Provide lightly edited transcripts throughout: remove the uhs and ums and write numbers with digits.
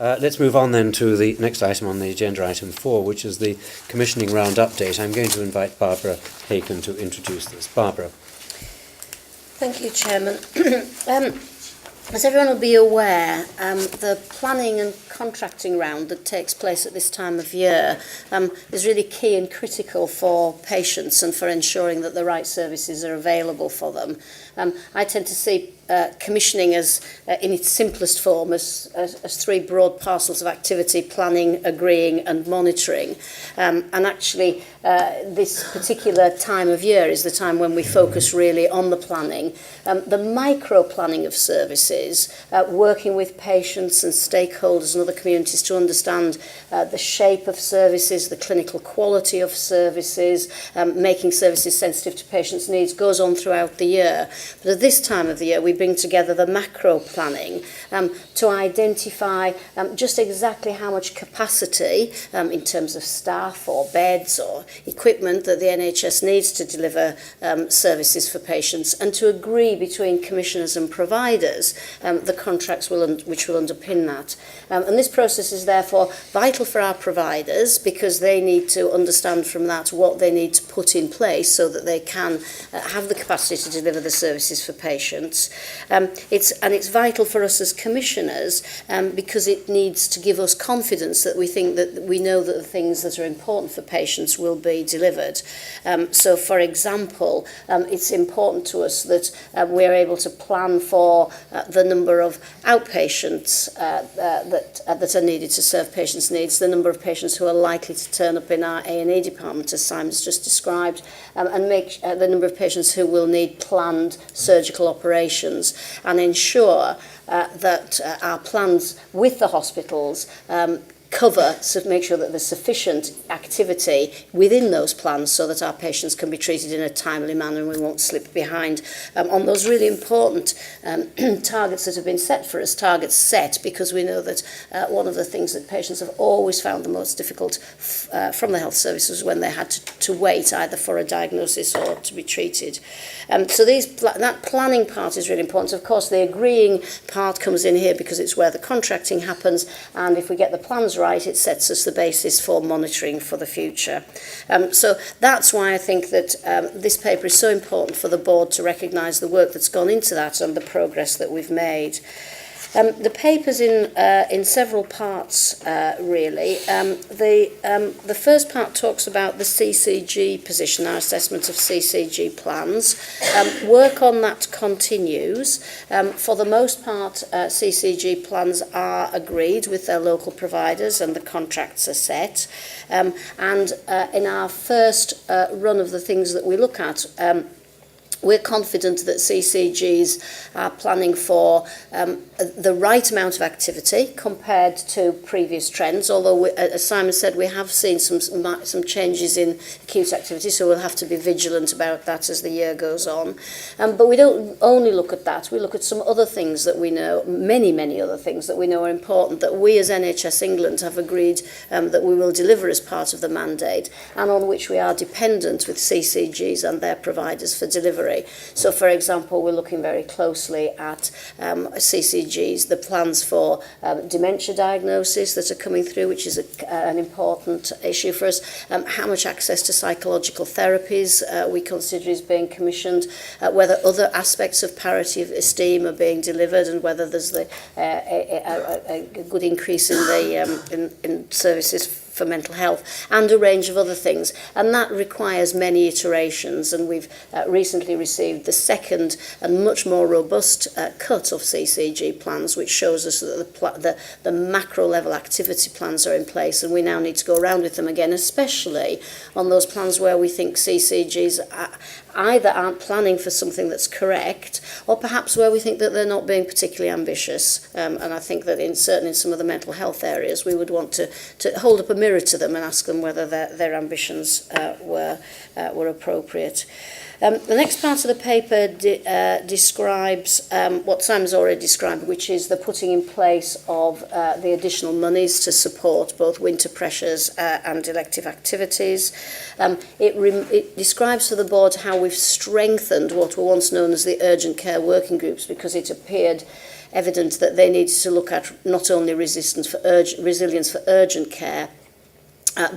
Let's move on then to the next item on the agenda, item 4, which is the commissioning round update. I'm going to invite Barbara Haken to introduce this. Barbara. Thank you, Chairman. As everyone will be aware, the planning and contracting round that takes place at this time of year is really key and critical for patients and for ensuring that the right services are available for them. I tend to see commissioning as, in its simplest form, as three broad parcels of activity: planning, agreeing and monitoring. And actually, this particular time of year is the time when we focus really on the planning. The micro-planning of services, working with patients and stakeholders and other communities to understand the shape of services, the clinical quality of services, making services sensitive to patients' needs, goes on throughout the year. But at this time of the year, we bring together the macro planning to identify just exactly how much capacity in terms of staff or beds or equipment that the NHS needs to deliver services for patients, and to agree between commissioners and providers the contracts which will underpin that. And this process is therefore vital for our providers, because they need to understand from that what they need to put in place so that they can have the capacity to deliver the services for patients. It's vital for us as commissioners because it needs to give us confidence that we know that the things that are important for patients will be delivered. So, for example, it's important to us that we're able to plan for the number of outpatients that are needed to serve patients' needs, the number of patients who are likely to turn up in our A&E department, as Simon's just described, and make the number of patients who will need planned surgical operations, and ensure that our plans with the hospitals cover, so make sure that there's sufficient activity within those plans so that our patients can be treated in a timely manner and we won't slip behind on those really important targets that have been set for us, targets set because we know that one of the things that patients have always found the most difficult from the health service was when they had to wait either for a diagnosis or to be treated. So that planning part is really important. Of course, the agreeing part comes in here because it's where the contracting happens, and if we get the plans right, it sets us the basis for monitoring for the future. So that's why I think that this paper is so important for the board to recognise the work that's gone into that and the progress that we've made. The paper's in several parts, really. The first part talks about the CCG position, our assessment of CCG plans. Work on that continues. For the most part, CCG plans are agreed with their local providers and the contracts are set. And in our first run of the things that we look at, we're confident that CCGs are planning for the right amount of activity compared to previous trends, although, as Simon said, we have seen some changes in acute activity, so we'll have to be vigilant about that as the year goes on. But we don't only look at that, we look at some other things that we know, many other things that we know are important, that we as NHS England have agreed that we will deliver as part of the mandate, and on which we are dependent with CCGs and their providers for delivery. So, for example, we're looking very closely at CCGs, the plans for dementia diagnosis that are coming through, which is an important issue for us, how much access to psychological therapies we consider is being commissioned, whether other aspects of palliative esteem are being delivered, and whether there's a good increase in the in services for mental health, and a range of other things. And that requires many iterations, and we've recently received the second and much more robust cut of CCG plans, which shows us that the macro level activity plans are in place, and we now need to go around with them again, especially on those plans where we think CCGs either aren't planning for something that's correct, or perhaps where we think that they're not being particularly ambitious. And I think that certainly in some of the mental health areas, we would want to hold up a mirror to them and ask them whether their ambitions were appropriate. The next part of the paper describes what Simon's already described, which is the putting in place of the additional monies to support both winter pressures and elective activities. It describes for the board how we've strengthened what were once known as the urgent care working groups, because it appeared evident that they needed to look at not only resilience for urgent care,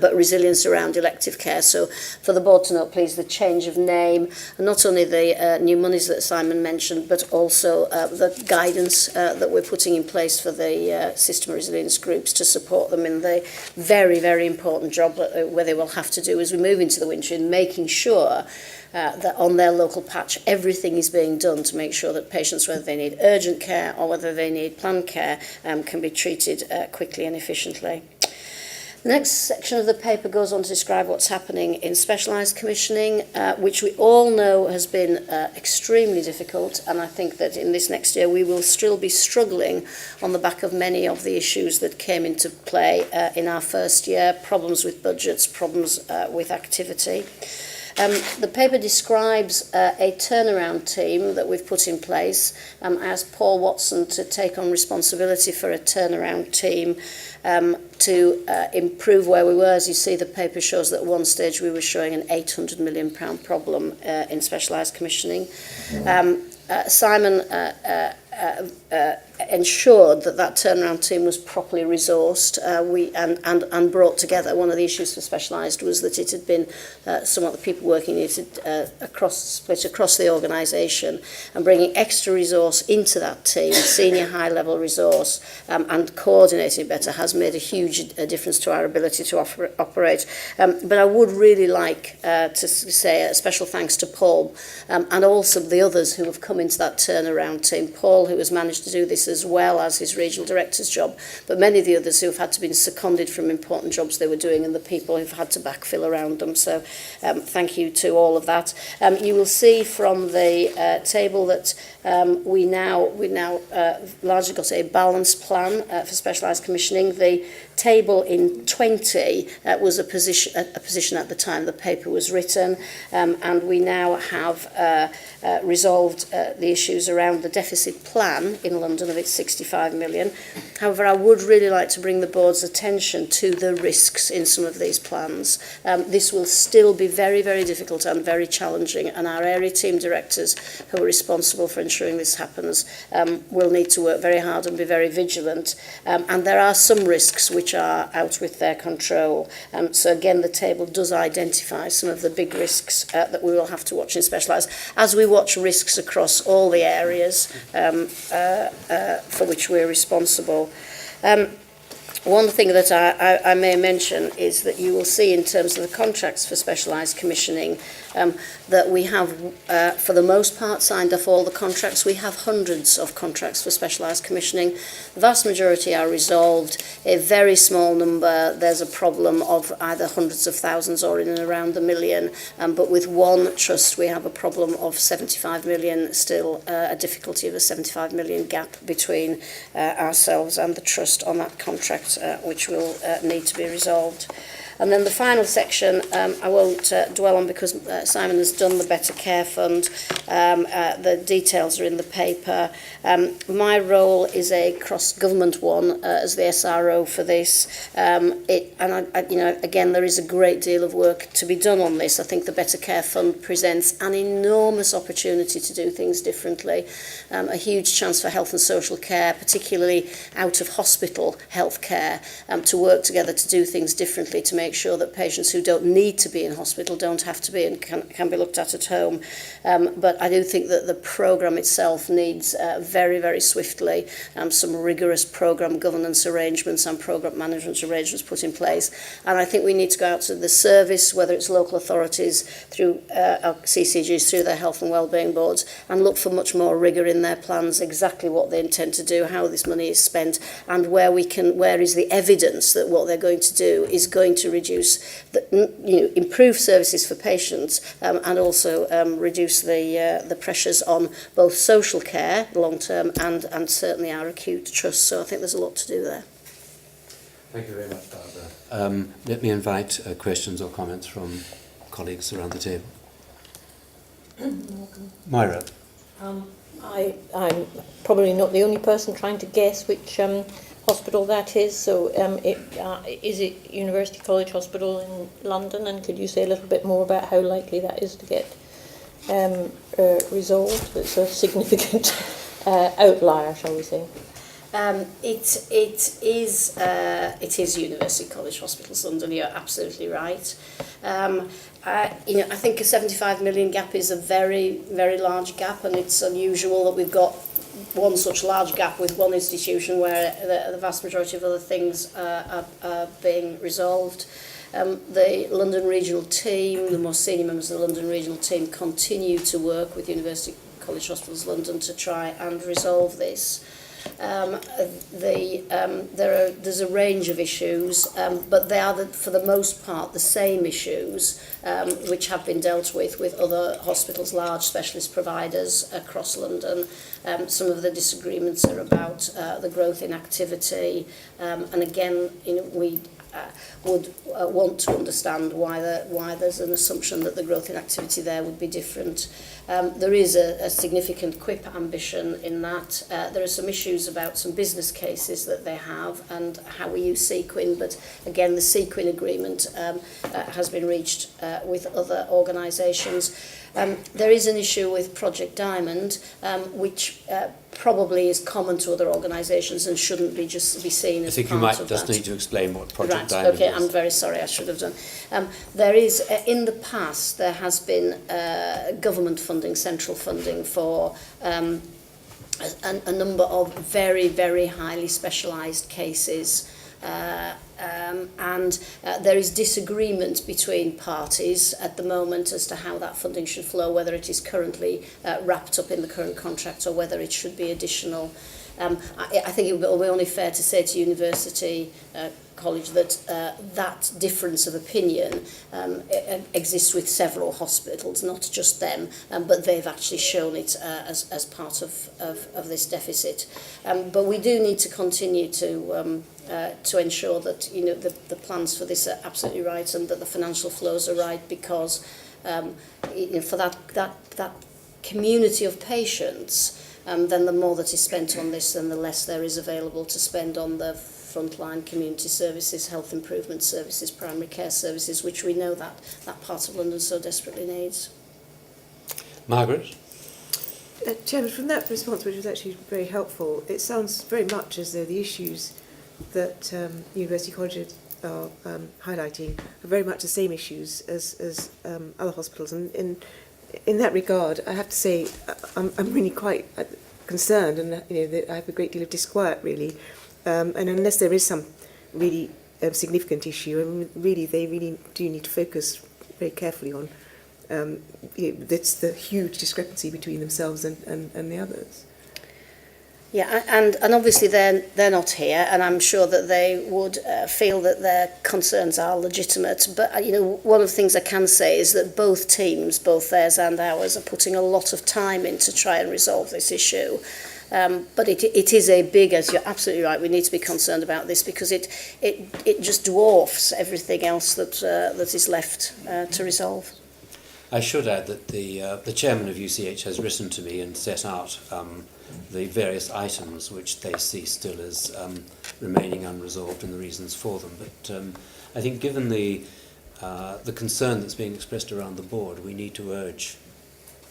but resilience around elective care. So for the board to note, please, the change of name, and not only the new monies that Simon mentioned, but also the guidance that we're putting in place for the system resilience groups to support them in the very, very important job where they will have to do as we move into the winter, in making sure that on their local patch everything is being done to make sure that patients, whether they need urgent care or whether they need planned care, can be treated quickly and efficiently. The next section of the paper goes on to describe what's happening in specialised commissioning, which we all know has been extremely difficult, and I think that in this next year we will still be struggling on the back of many of the issues that came into play in our first year, problems with budgets, problems with activity. The paper describes a turnaround team that we've put in place. I asked Paul Watson to take on responsibility for a turnaround team to improve where we were. As you see, the paper shows that at one stage we were showing an £800 million problem in specialised commissioning. Simon ensured that that turnaround team was properly resourced and brought together. One of the issues for specialised was that it had been somewhat the people working it split across the organisation, and bringing extra resource into that team, senior high-level resource, and coordinating better has made a huge difference to our ability to operate. But I would really like to say a special thanks to Paul and also the others who have come into that turnaround team. Paul, who has managed to do this as well as his regional director's job, but many of the others who have had to be seconded from important jobs they were doing, and the people who've had to backfill around them. So thank you to all of that. You will see from the table that we now largely got a balanced plan for specialised commissioning. The table in 20 was a position at the time the paper was written, and we now have resolved the issues around the deficit plan in London of its 65 million. However, I would really like to bring the board's attention to the risks in some of these plans. This will still be very, very difficult and very challenging, and our area team directors who are responsible for ensuring this happens will need to work very hard and be very vigilant. And there are some risks which are out with their control. So again, the table does identify some of the big risks that we will have to watch in specialised, as we watch risks across all the areas for which we're responsible. One thing that I may mention is that you will see in terms of the contracts for specialised commissioning that we have, for the most part, signed off all the contracts. We have hundreds of contracts for specialised commissioning. The vast majority are resolved. A very small number, there's a problem of either hundreds of thousands or in and around 1 million. But with one trust, we have a problem of 75 million, still a difficulty of a 75 million gap between ourselves and the trust on that contract, which will need to be resolved. And then the final section I won't dwell on because Simon has done the Better Care Fund. The details are in the paper. My role is a cross-government one as the SRO for this. Again, there is a great deal of work to be done on this. I think the Better Care Fund presents an enormous opportunity to do things differently. A huge chance for health and social care, particularly out of hospital health care, to work together to do things differently, to make sure that patients who don't need to be in hospital don't have to be and can be looked at home. But I do think that the programme itself needs very, very swiftly some rigorous programme governance arrangements and programme management arrangements put in place. And I think we need to go out to the service, whether it's local authorities through CCGs, through their health and wellbeing boards, and look for much more rigour in their plans, exactly what they intend to do, how this money is spent, and where is the evidence that what they're going to do is going to improve services for patients and also reduce the pressures on both social care long term and certainly our acute trust. So I think there's a lot to do there. Thank you very much, Barbara. Let me invite questions or comments from colleagues around the table. Myra. I'm probably not the only person trying to guess which hospital that is. So is it University College Hospital in London? And could you say a little bit more about how likely that is to get resolved? It's a significant outlier, shall we say. It is University College Hospitals London. You're absolutely right. I think a 75 million gap is a very, very large gap, and it's unusual that we've got one such large gap with one institution where the vast majority of other things are being resolved. The London regional team, the more senior members of the London regional team, continue to work with University College Hospitals London to try and resolve this. There's a range of issues, but they are, for the most part, the same issues which have been dealt with other hospitals, large specialist providers across London. Some of the disagreements are about the growth in activity, and again, we would want to understand why there's an assumption that the growth in activity there would be different. There is a significant QIP ambition in that. There are some issues about some business cases that they have and how we use Sequin, but again, the Sequin agreement has been reached with other organisations. There is an issue with Project Diamond, which probably is common to other organisations and shouldn't be seen as part of that. I think you might just need to explain what Project Diamond is. Okay, I'm very sorry, I should have done. There is, in the past, there has been government funding, central funding for a number of very, very highly specialised cases. And there is disagreement between parties at the moment as to how that funding should flow, whether it is currently wrapped up in the current contract or whether it should be additional. I think it will be only fair to say to University College that that difference of opinion exists with several hospitals, not just them, but they've actually shown it as part of this deficit. But we do need to continue to ensure that the plans for this are absolutely right and that the financial flows are right, because for that community of patients, then the more that is spent on this, then the less there is available to spend on the frontline community services, health improvement services, primary care services, which we know that part of London so desperately needs. Margaret? Chairman, from that response, which was actually very helpful, it sounds very much as though the issues that University colleges are highlighting are very much the same issues as other hospitals. And in that regard, I have to say I'm really quite concerned, and that I have a great deal of disquiet, really. And unless there is some really significant issue, I mean, they really do need to focus very carefully on that's the huge discrepancy between themselves and the others. Yeah, and obviously they're not here, and I'm sure that they would feel that their concerns are legitimate. But one of the things I can say is that both teams, both theirs and ours, are putting a lot of time in to try and resolve this issue. But it is a big, as you're absolutely right, we need to be concerned about this, because it just dwarfs everything else that is left to resolve. I should add that the chairman of UCH has written to me and set out the various items which they see still as remaining unresolved and the reasons for them. But I think given the concern that's being expressed around the board, we need to urge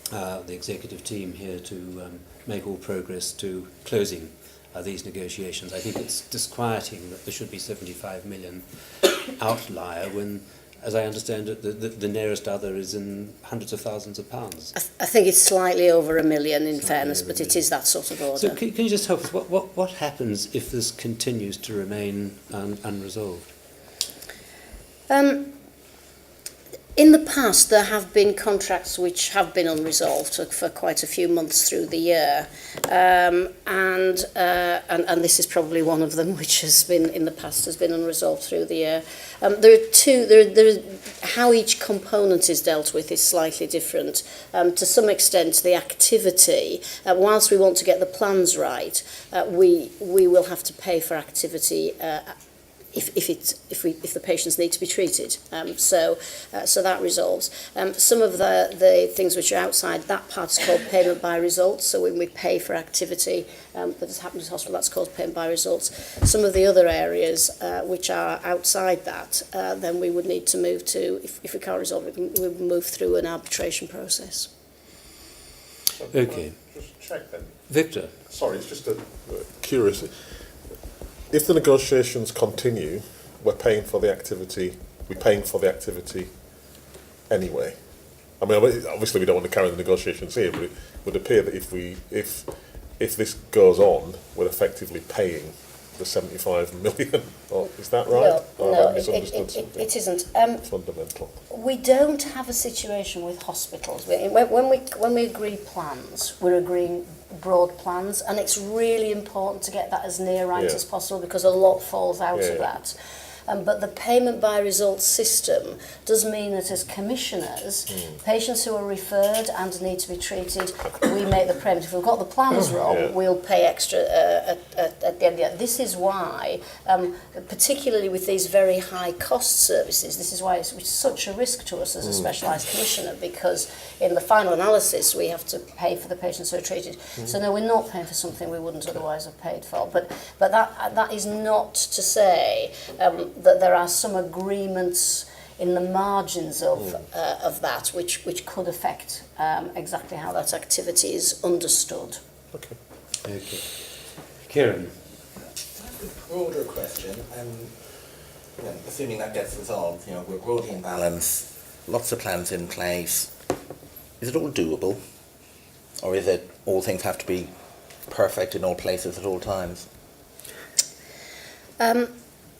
the executive team here to make all progress to closing these negotiations. I think it's disquieting that there should be 75 million outlier when, as I understand it, the nearest other is in hundreds of thousands of pounds. I think it's slightly over $1 million in fairness, but it is that sort of order. So can you just help us? What happens if this continues to remain unresolved? In the past, there have been contracts which have been unresolved for quite a few months through the year, and this is probably one of them, which has been in the past has been unresolved through the year. There are two. How each component is dealt with is slightly different. To some extent, the activity, whilst we want to get the plans right, we will have to pay for activity if the patients need to be treated. So that resolves. Some of the things which are outside that part is called payment by results. So when we pay for activity that has happened in hospital, that's called payment by results. Some of the other areas which are outside that, then we would need to move to, if we can't resolve it, we would move through an arbitration process. Okay. Just check then. Victor? Sorry, it's just a curious. If the negotiations continue, we're paying for the activity anyway. I mean, obviously we don't want to carry the negotiations here, but it would appear that if this goes on, we're effectively paying the 75 million. Or, is that right? Or have I misunderstood something? It isn't. Fundamental. We don't have a situation with hospitals. When we agree plans, we're agreeing broad plans, and it's really important to get that as near right as possible, because a lot falls out of that. But the payment by results system does mean that as commissioners, patients who are referred and need to be treated, we make the payment. If we've got the plans wrong, we'll pay extra at the end of the year. This is why, particularly with these very high cost services, this is why it's such a risk to us as a specialised commissioner, because in the final analysis we have to pay for the patients who are treated. So no, we're not paying for something we wouldn't otherwise have paid for. But that is not to say that there are some agreements in the margins of that which could affect exactly how that activity is understood. Okay. Okay. Kieran? A broader question, assuming that gets resolved, we're broadly in balance, lots of plans in place. Is it all doable, or is it all things have to be perfect in all places at all times?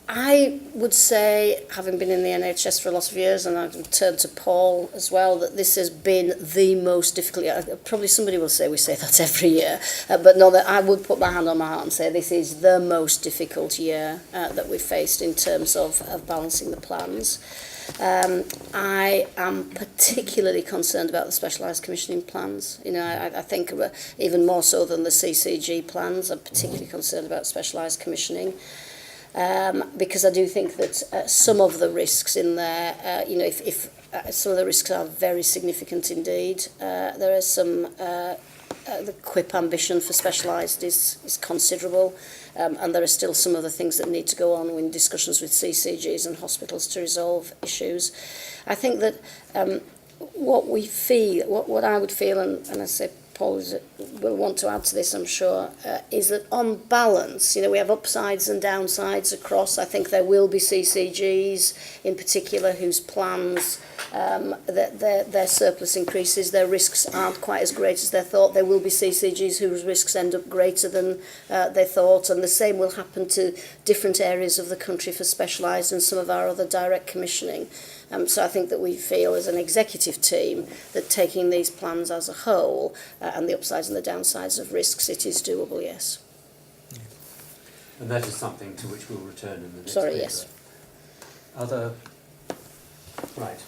I would say, having been in the NHS for a lot of years, and I've turned to Paul as well, that this has been the most difficult year. Probably somebody will say we say that every year, but no, that I would put my hand on my heart and say this is the most difficult year that we've faced in terms of balancing the plans. I am particularly concerned about the specialised commissioning plans. I think even more so than the CCG plans, I'm particularly concerned about specialised commissioning. Because I do think that some of the risks in there, if some of the risks are very significant indeed. There is some, the QIP ambition for specialised is considerable, and there are still some other things that need to go on in discussions with CCGs and hospitals to resolve issues. I think that what I would feel, and I say Paul will want to add to this, I'm sure, is that on balance, we have upsides and downsides across. I think there will be CCGs in particular whose plans, their surplus increases, their risks aren't quite as great as they thought. There will be CCGs whose risks end up greater than they thought, and the same will happen to different areas of the country for specialised and some of our other direct commissioning. So I think that we feel as an executive team that taking these plans as a whole and the upsides and the downsides of risks, it is doable, yes. And that is something to which we'll return in the next Sorry, paper. yes. Other... Right.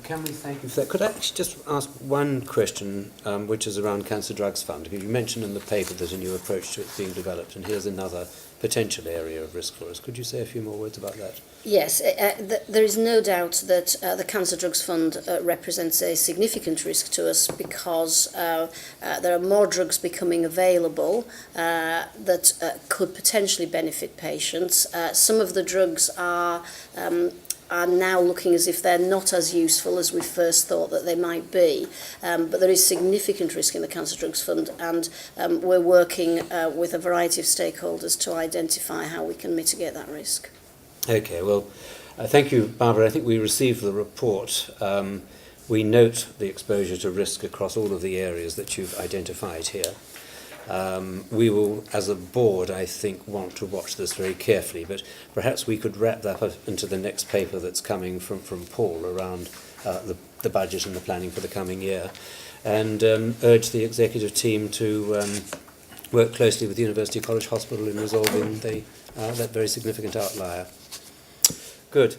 Can we thank you for that? Could I actually just ask one question, which is around Cancer Drugs Fund? Because you mentioned in the paper there's a new approach to it being developed, and here's another potential area of risk for us. Could you say a few more words about that? Yes, there is no doubt that the Cancer Drugs Fund represents a significant risk to us because there are more drugs becoming available that could potentially benefit patients. Some of the drugs are now looking as if they're not as useful as we first thought that they might be. But there is significant risk in the Cancer Drugs Fund, and we're working with a variety of stakeholders to identify how we can mitigate that risk. Okay, well, thank you, Barbara. I think we received the report. We note the exposure to risk across all of the areas that you've identified here. We will, as a board, I think, want to watch this very carefully, but perhaps we could wrap that up into the next paper that's coming from Paul around the budget and the planning for the coming year, and urge the executive team to work closely with University College Hospital in resolving that very significant outlier. Good.